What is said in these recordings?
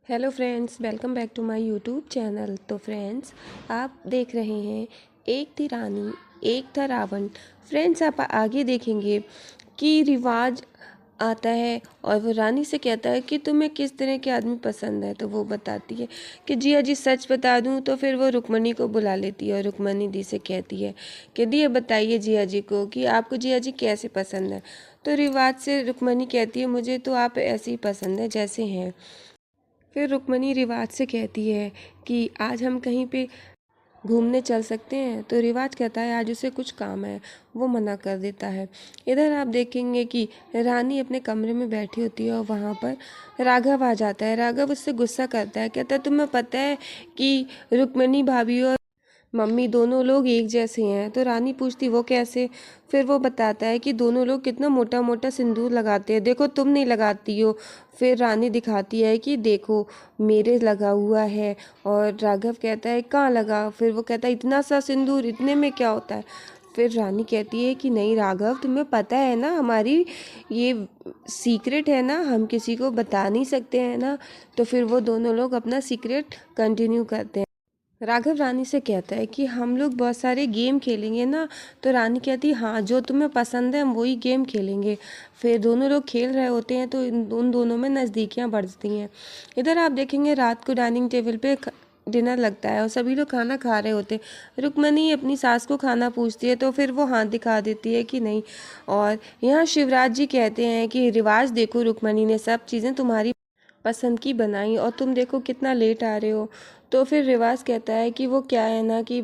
Hello friends, welcome back to my YouTube channel. तो friends, आप देख रहे हैं एक थी रानी एक था रावण। फ्रेंड्स, आप आगे देखेंगे कि रिवाज आता है और वो रानी से कहता है कि तुम्हें किस तरह के आदमी पसंद है। तो वो बताती है कि जिया जी सच बता दूं। तो फिर वो रुक्मणी को बुला लेती है और रुक्मणी दी से कहती है कि दी ये बताइए जिया जी को कि आपको जिया जी कैसे पसंद है। तो रिवाज से रुक्मणी कहती है मुझे तो आप ऐसे ही पसंद है जैसे हैं। फिर रुक्मणी रिवाज से कहती है कि आज हम कहीं पे घूमने चल सकते हैं। तो रिवाज कहता है आज उसे कुछ काम है, वो मना कर देता है। इधर आप देखेंगे कि रानी अपने कमरे में बैठी होती है और वहाँ पर राघव आ जाता है। राघव उससे गुस्सा करता है, कहता है तुम्हें पता है कि रुक्मणी भाभी और मम्मी दोनों लोग एक जैसे हैं। तो रानी पूछती वो कैसे। फिर वो बताता है कि दोनों लोग कितना मोटा मोटा सिंदूर लगाते हैं, देखो तुम नहीं लगाती हो। फिर रानी दिखाती है कि देखो मेरे लगा हुआ है। और राघव कहता है कहाँ लगा। फिर वो कहता है इतना सा सिंदूर, इतने में क्या होता है। फिर रानी कहती है कि नहीं राघव, तुम्हें पता है ना हमारी ये सीक्रेट है ना, हम किसी को बता नहीं सकते हैं ना। तो फिर वो दोनों लोग अपना सीक्रेट कंटिन्यू करते हैं। राघव रानी से कहता है कि हम लोग बहुत सारे गेम खेलेंगे ना। तो रानी कहती है हाँ, जो तुम्हें पसंद है हम वही गेम खेलेंगे। फिर दोनों लोग खेल रहे होते हैं तो उन दोनों में नज़दीकियाँ बढ़ती हैं। इधर आप देखेंगे रात को डाइनिंग टेबल पे डिनर लगता है और सभी लोग खाना खा रहे होते हैं। रुक्मणी अपनी सास को खाना पूछती है तो फिर वो हाथ दिखा देती है कि नहीं। और यहाँ शिवराज जी कहते हैं कि रिवाज देखो, रुक्मणी ने सब चीज़ें तुम्हारी पसंद की बनाई और तुम देखो कितना लेट आ रहे हो। तो फिर रिवाज कहता है कि वो क्या है ना कि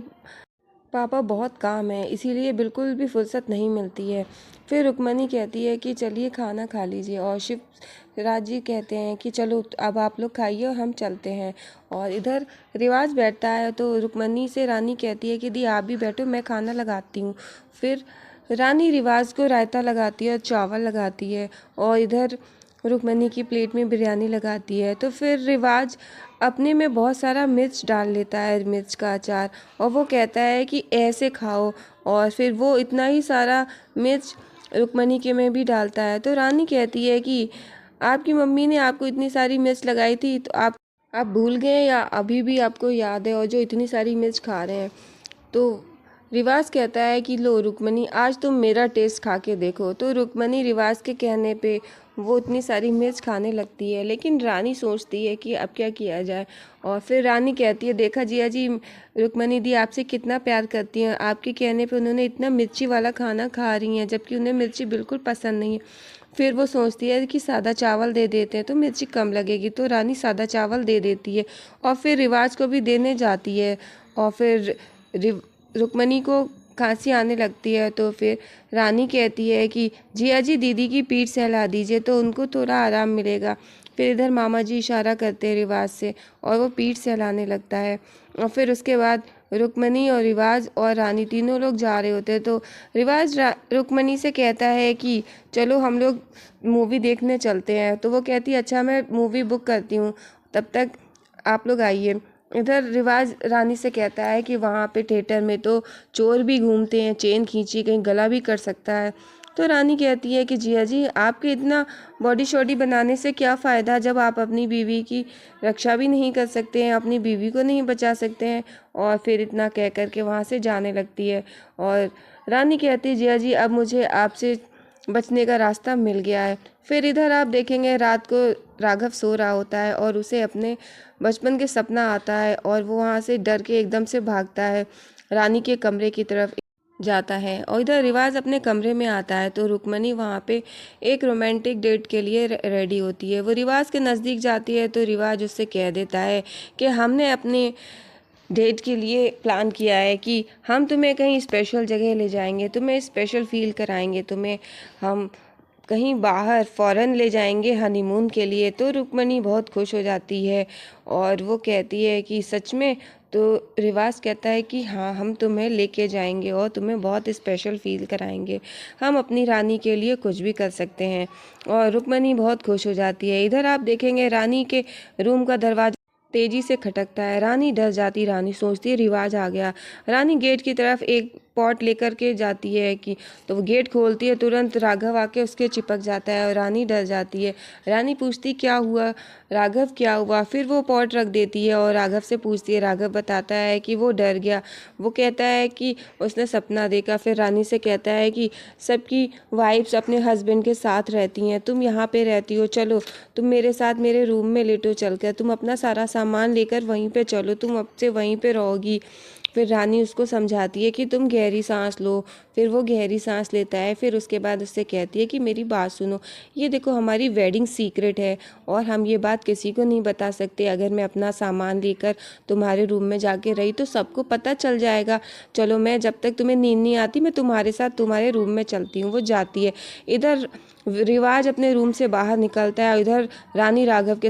पापा बहुत काम है इसीलिए बिल्कुल भी फुर्सत नहीं मिलती है। फिर रुक्मणी कहती है कि चलिए खाना खा लीजिए और शिवराज जी कहते हैं कि चलो अब आप लोग खाइए और हम चलते हैं। और इधर रिवाज बैठता है तो रुक्मणी से रानी कहती है कि दी आप भी बैठो, मैं खाना लगाती हूँ। फिर रानी रिवाज को रायता लगाती है और चावल लगाती है और इधर रुक्मणी की प्लेट में बिरयानी लगाती है। तो फिर रिवाज अपने में बहुत सारा मिर्च डाल लेता है, मिर्च का अचार, और वो कहता है कि ऐसे खाओ। और फिर वो इतना ही सारा मिर्च रुक्मणी के में भी डालता है। तो रानी कहती है कि आपकी मम्मी ने आपको इतनी सारी मिर्च लगाई थी तो आप भूल गए या अभी भी आपको याद है और जो इतनी सारी मिर्च खा रहे हैं। तो रिवाज कहता है कि लो रुक्मणी आज तुम मेरा टेस्ट खा के देखो। तो रुक्मणी रिवाज के कहने पे वो इतनी सारी मिर्च खाने लगती है, लेकिन रानी सोचती है कि अब क्या किया जाए। और फिर रानी कहती है देखा जिया जी, रुक्मणी दी आपसे कितना प्यार करती हैं, आपके कहने पे उन्होंने इतना मिर्ची वाला खाना खा रही हैं जबकि उन्हें मिर्ची बिल्कुल पसंद नहीं है। फिर वो सोचती है कि सादा चावल दे देते हैं तो मिर्ची कम लगेगी। तो रानी सादा चावल दे देती है और फिर रिवाज को भी देने जाती है। और फिर रुक्मणी को खांसी आने लगती है तो फिर रानी कहती है कि जिया जी दीदी की पीठ सहला दीजिए तो उनको थोड़ा आराम मिलेगा। फिर इधर मामा जी इशारा करते हैं रिवाज से और वो पीठ सहलाने लगता है। और फिर उसके बाद रुक्मणी और रिवाज और रानी तीनों लोग जा रहे होते हैं। तो रिवाज रुक्मणी से कहता है कि चलो हम लोग मूवी देखने चलते हैं। तो वो कहती है अच्छा मैं मूवी बुक करती हूँ, तब तक आप लोग आइए। इधर रिवाज रानी से कहता है कि वहाँ पे थिएटर में तो चोर भी घूमते हैं, चेन खींची कहीं गला भी कर सकता है। तो रानी कहती है कि जिया जी आपके इतना बॉडी शॉडी बनाने से क्या फ़ायदा जब आप अपनी बीवी की रक्षा भी नहीं कर सकते हैं, अपनी बीवी को नहीं बचा सकते हैं। और फिर इतना कह कर के वहाँ से जाने लगती है। और रानी कहती है जिया जी अब मुझे आपसे बचने का रास्ता मिल गया है। फिर इधर आप देखेंगे रात को राघव सो रहा होता है और उसे अपने बचपन के सपना आता है और वो वहाँ से डर के एकदम से भागता है, रानी के कमरे की तरफ जाता है। और इधर रिवाज अपने कमरे में आता है तो रुक्मणी वहाँ पे एक रोमांटिक डेट के लिए रेडी होती है। वो रिवाज के नज़दीक जाती है तो रिवाज उससे कह देता है कि हमने अपने डेट के लिए प्लान किया है कि हम तुम्हें कहीं स्पेशल जगह ले जाएंगे, तुम्हें स्पेशल फील कराएंगे, तुम्हें हम कहीं बाहर फॉरेन ले जाएंगे हनीमून के लिए। तो रुक्मणी बहुत खुश हो जाती है और वो कहती है कि सच में। तो रिवाज कहता है कि हाँ हम तुम्हें लेके जाएंगे और तुम्हें बहुत स्पेशल फील कराएंगे, हम अपनी रानी के लिए कुछ भी कर सकते हैं। और रुक्मणी बहुत खुश हो जाती है। इधर आप देखेंगे रानी के रूम का दरवाजा तेजी से खटकता है। रानी डर जाती, रानी सोचती है रिवाज आ गया। रानी गेट की तरफ एक पॉट लेकर के जाती है कि तो वो गेट खोलती है, तुरंत राघव आके उसके चिपक जाता है और रानी डर जाती है। रानी पूछती क्या हुआ राघव, क्या हुआ? फिर वो पॉट रख देती है और राघव से पूछती है। राघव बताता है कि वो डर गया। वो कहता है कि उसने सपना देखा। फिर रानी से कहता है कि सबकी वाइफ्स अपने हस्बैंड के साथ रहती हैं, तुम यहाँ पे रहती हो, चलो तुम मेरे साथ मेरे रूम में लेटो चलकर, तुम अपना सारा सामान लेकर वहीं पे चलो, तुम अब से वहीं पे रहोगी। फिर रानी उसको समझाती है कि तुम गहरी सांस लो। फिर वो गहरी सांस लेता है। फिर उसके बाद उससे कहती है कि मेरी बात सुनो, ये देखो हमारी वेडिंग सीक्रेट है और हम ये बात किसी को नहीं बता सकते। अगर मैं अपना सामान लेकर तुम्हारे रूम में जाके रही तो सबको पता चल जाएगा। चलो मैं जब तक तुम्हें नींद नहीं आती मैं तुम्हारे साथ तुम्हारे रूम में चलती हूँ। वो जाती है। इधर रिवाज अपने रूम से बाहर निकलता है, इधर रानी राघव के